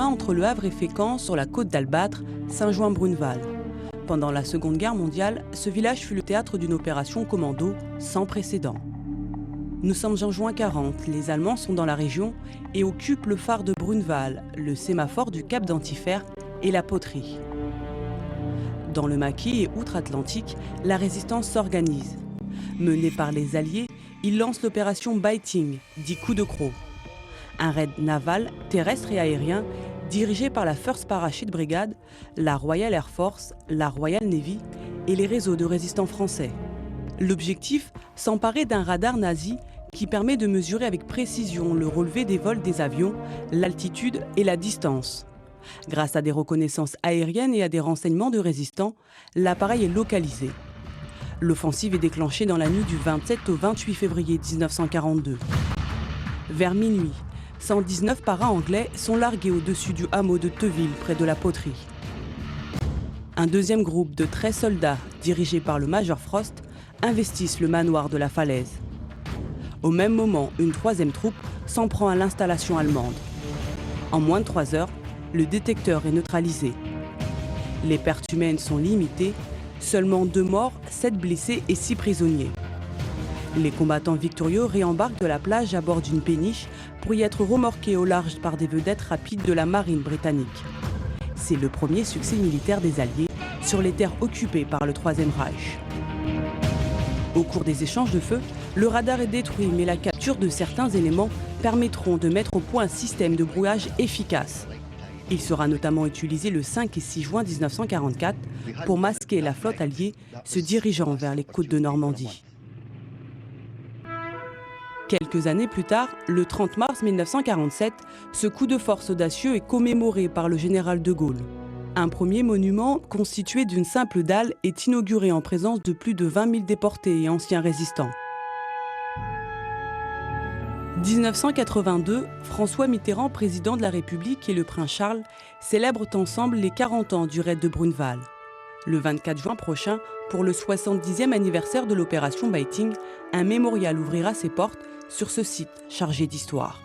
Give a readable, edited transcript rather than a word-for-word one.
chemin entre Le Havre et Fécamp, sur la côte d'Albâtre, Saint-Jouin-Bruneval. Pendant la Seconde Guerre mondiale, ce village fut le théâtre d'une opération commando sans précédent. Nous sommes en juin 40, les Allemands sont dans la région et occupent le phare de Bruneval, le sémaphore du cap d'Antifer et la poterie. Dans le maquis et outre-Atlantique, la résistance s'organise. Menée par les Alliés, ils lancent l'opération Biting, dit coup de croc. Un raid naval, terrestre et aérien, dirigé par la 1st Parachute Brigade, la Royal Air Force, la Royal Navy et les réseaux de résistants français. L'objectif, s'emparer d'un radar nazi qui permet de mesurer avec précision le relevé des vols des avions, l'altitude et la distance. Grâce à des reconnaissances aériennes et à des renseignements de résistants, l'appareil est localisé. L'offensive est déclenchée dans la nuit du 27 au 28 février 1942. Vers minuit, 119 paras anglais sont largués au-dessus du hameau de Teuville, près de la poterie. Un deuxième groupe de 13 soldats, dirigé par le major Frost, investissent le manoir de la Falaise. Au même moment, une troisième troupe s'en prend à l'installation allemande. En moins de 3 heures, le détecteur est neutralisé. Les pertes humaines sont limitées, seulement 2 morts, 7 blessés et 6 prisonniers. Les combattants victorieux réembarquent de la plage à bord d'une péniche pour y être remorqués au large par des vedettes rapides de la marine britannique. C'est le premier succès militaire des Alliés sur les terres occupées par le Troisième Reich. Au cours des échanges de feu, le radar est détruit, mais la capture de certains éléments permettront de mettre au point un système de brouillage efficace. Il sera notamment utilisé le 5 et 6 juin 1944 pour masquer la flotte alliée se dirigeant vers les côtes de Normandie. Quelques années plus tard, le 30 mars 1947, ce coup de force audacieux est commémoré par le général de Gaulle. Un premier monument constitué d'une simple dalle est inauguré en présence de plus de 20 000 déportés et anciens résistants. 1982, François Mitterrand, président de la République, et le prince Charles célèbrent ensemble les 40 ans du raid de Bruneval. Le 24 juin prochain, pour le 70e anniversaire de l'opération Biting, un mémorial ouvrira ses portes sur ce site chargé d'histoire.